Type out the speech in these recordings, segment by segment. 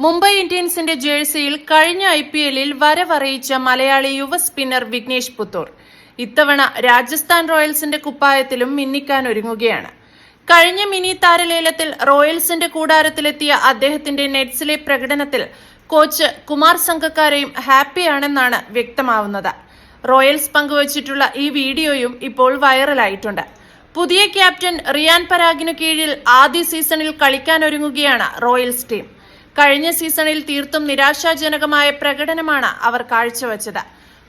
മുംബൈ ഇന്ത്യൻസിന്റെ ജേഴ്സിയിൽ കഴിഞ്ഞ IPL-ൽ വരവറിയിച്ച മലയാളി യുവ സ്പിന്നർ വിഘ്നേഷ് പുത്തൂർ ഇത്തവണ രാജസ്ഥാൻ റോയൽസിന്റെ കുപ്പായത്തിലും മിന്നിക്കാനൊരുങ്ങുകയാണ്. കഴിഞ്ഞ മിനി താരലേലത്തിൽ റോയൽസിന്റെ കൂടാരത്തിലെത്തിയ അദ്ദേഹത്തിന്റെ നെറ്റ്സിലെ പ്രകടനത്തിൽ കോച്ച് കുമാർ സംഗക്കാരയും ഹാപ്പിയാണെന്നാണ് വ്യക്തമാവുന്നത്. റോയൽസ് പങ്കുവച്ചിട്ടുള്ള ഈ വീഡിയോയും ഇപ്പോൾ വൈറലായിട്ടുണ്ട്. പുതിയ ക്യാപ്റ്റൻ റിയാൻ പരാഗിനു കീഴിൽ ആദ്യ സീസണിൽ കളിക്കാനൊരുങ്ങുകയാണ് റോയൽസ് ടീം. കഴിഞ്ഞ സീസണിൽ തീർത്തും നിരാശാജനകമായ പ്രകടനമാണ് അവർ കാഴ്ചവെച്ചത്.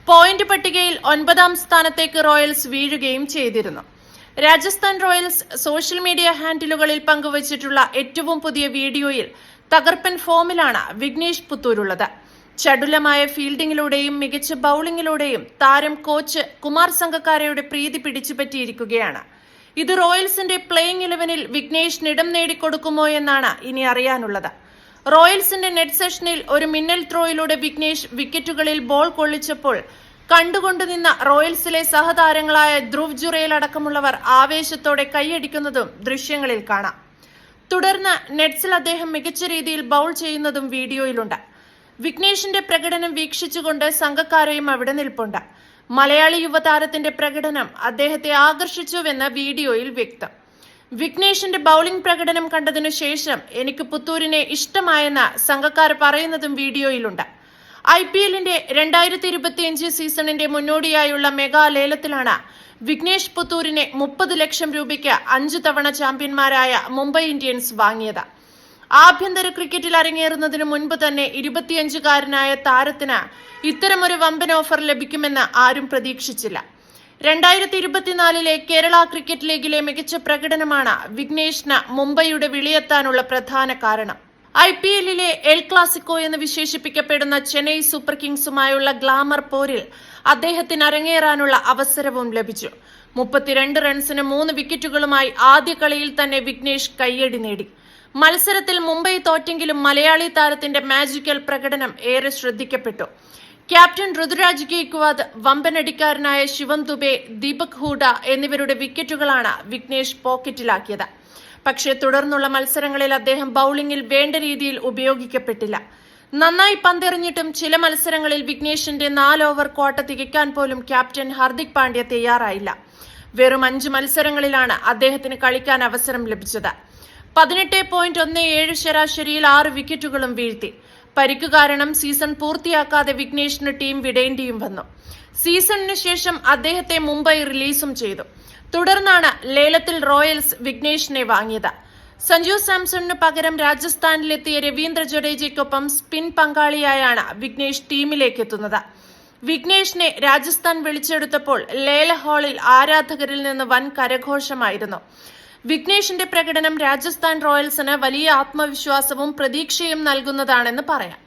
പോയിന്റ് പട്ടികയിൽ 9ാം സ്ഥാനത്തേക്ക് റോയൽസ് വീഴുകയും ചെയ്തിരുന്നു. രാജസ്ഥാൻ റോയൽസ് സോഷ്യൽ മീഡിയ ഹാൻഡിലുകളിൽ പങ്കുവച്ചിട്ടുള്ള ഏറ്റവും പുതിയ വീഡിയോയിൽ തകർപ്പൻ ഫോമിലാണ് വിഘ്നേഷ് പുത്തൂരുള്ളത്. ചടുലമായ ഫീൽഡിംഗിലൂടെയും മികച്ച ബൌളിംഗിലൂടെയും താരം കോച്ച് കുമാർ സംഗക്കാരയുടെ പ്രീതി പിടിച്ചുപറ്റിയിരിക്കുകയാണ്. ഇത് റോയൽസിന്റെ പ്ലേയിങ് 11-ൽ വിഘ്നേഷിന് ഇടം നേടിക്കൊടുക്കുമോ എന്നാണ് ഇനി അറിയാനുള്ളത്. റോയൽസിന്റെ നെറ്റ് സെഷനിൽ ഒരു മിന്നൽ ത്രോയിലൂടെ വിഘ്നേഷ് വിക്കറ്റുകളിൽ ബോൾ കൊള്ളിച്ചപ്പോൾ കണ്ടുകൊണ്ടുനിന്ന റോയൽസിലെ സഹതാരങ്ങളായ ധ്രുവ് ജുറേൽ അടക്കമുള്ളവർ ആവേശത്തോടെ കൈയടിക്കുന്നതും ദൃശ്യങ്ങളിൽ കാണാം. തുടർന്ന് നെറ്റ്സിൽ അദ്ദേഹം മികച്ച രീതിയിൽ ബൗൾ ചെയ്യുന്നതും വീഡിയോയിലുണ്ട്. വിഘ്നേഷിന്റെ പ്രകടനം വീക്ഷിച്ചുകൊണ്ട് സംഘക്കാരെയും അവിടെ നിൽപ്പുണ്ട്. മലയാളി യുവതാരത്തിന്റെ പ്രകടനം അദ്ദേഹത്തെ ആകർഷിച്ചുവെന്ന് വീഡിയോയിൽ വ്യക്തം. വിഘ്നേഷിന്റെ ബൌളിംഗ് പ്രകടനം കണ്ടതിനു ശേഷം എനിക്ക് പുത്തൂരിനെ ഇഷ്ടമായെന്ന് സംഘക്കാർ പറയുന്നതും വീഡിയോയിലുണ്ട്. IPL-ന്റെ 2025 സീസണിന്റെ മുന്നോടിയായുള്ള മെഗാ ലേലത്തിലാണ് വിഘ്നേഷ് പുത്തൂരിനെ 30 ലക്ഷം രൂപയ്ക്ക് 5 തവണ ചാമ്പ്യന്മാരായ മുംബൈ ഇന്ത്യൻസ് വാങ്ങിയത്. ആഭ്യന്തര ക്രിക്കറ്റിൽ അരങ്ങേറുന്നതിനു മുൻപ് തന്നെ 25-കാരനായ താരത്തിന് ഇത്തരമൊരു വമ്പൻ ഓഫർ ലഭിക്കുമെന്ന് ആരും പ്രതീക്ഷിച്ചില്ല. 2024-ലെ കേരള ക്രിക്കറ്റ് ലീഗിലെ മികച്ച പ്രകടനമാണ് വിഘ്നേഷിന് മുംബൈയുടെ വിളിയെത്താനുള്ള പ്രധാന കാരണം. IPL-ലെ എൽ ക്ലാസിക്കോ എന്ന് വിശേഷിപ്പിക്കപ്പെടുന്ന ചെന്നൈ സൂപ്പർ കിങ്സുമായുള്ള ഗ്ലാമർ പോരിൽ അദ്ദേഹത്തിന് അരങ്ങേറാനുള്ള അവസരവും ലഭിച്ചു. 32 റൺസിന് 3 വിക്കറ്റുകളുമായി ആദ്യ കളിയിൽ തന്നെ വിഘ്നേഷ് കയ്യടി നേടി. മത്സരത്തിൽ മുംബൈ തോറ്റെങ്കിലും മലയാളി താരത്തിന്റെ മാജിക്കൽ പ്രകടനം ഏറെ ശ്രദ്ധിക്കപ്പെട്ടു. ക്യാപ്റ്റൻ ഋതുരാജ് ഗെയ്ക്വാദ്, വമ്പനടിക്കാരനായ ശിവം ദുബെ, ദീപക് ഹൂഡ എന്നിവരുടെ വിക്കറ്റുകളാണ് വിഘ്നേഷ് പോക്കറ്റിലാക്കിയത്. പക്ഷേ തുടർന്നുള്ള മത്സരങ്ങളിൽ അദ്ദേഹം ബൌളിംഗിൽ വേണ്ട രീതിയിൽ ഉപയോഗിക്കപ്പെട്ടില്ല. നന്നായി പന്തെറിഞ്ഞിട്ടും ചില മത്സരങ്ങളിൽ വിഘ്നേഷിന്റെ 4 ഓവർ ക്വാട്ട തികയ്ക്കാൻ പോലും ക്യാപ്റ്റൻ ഹാർദിക് പാണ്ഡ്യ തയ്യാറായില്ല. വെറും 5 മത്സരങ്ങളിലാണ് അദ്ദേഹത്തിന് കളിക്കാൻ അവസരം ലഭിച്ചത്. 18.17 ശരാശരിയിൽ 6 വിക്കറ്റുകളും വീഴ്ത്തി. പരിക്ക് കാരണം സീസൺ പൂർത്തിയാക്കാതെ വിഘ്നേഷിന് ടീം വിടേണ്ടിയും വന്നു. സീസണിന് ശേഷം അദ്ദേഹത്തെ മുംബൈ റിലീസും ചെയ്തു. തുടർന്നാണ് ലേലത്തിൽ റോയൽസ് വിഘ്നേഷിനെ വാങ്ങിയത്. സഞ്ജു സാംസണിന് പകരം രാജസ്ഥാനിലെത്തിയ രവീന്ദ്ര ജഡേജയ്ക്കൊപ്പം സ്പിൻ പങ്കാളിയായാണ് വിഘ്നേഷ് ടീമിലേക്ക് എത്തുന്നത്. വിഘ്നേഷിനെ രാജസ്ഥാൻ വിളിച്ചെടുത്തപ്പോൾ ലേല ഹാളിൽ ആരാധകരിൽ നിന്ന് വൻ കരഘോഷമായിരുന്നു. വിഘ്നേഷിന്റെ പ്രകടനം രാജസ്ഥാൻ റോയൽസിന് വലിയ ആത്മവിശ്വാസവും പ്രതീക്ഷയും നൽകുന്നതാണെന്ന് പറയാം.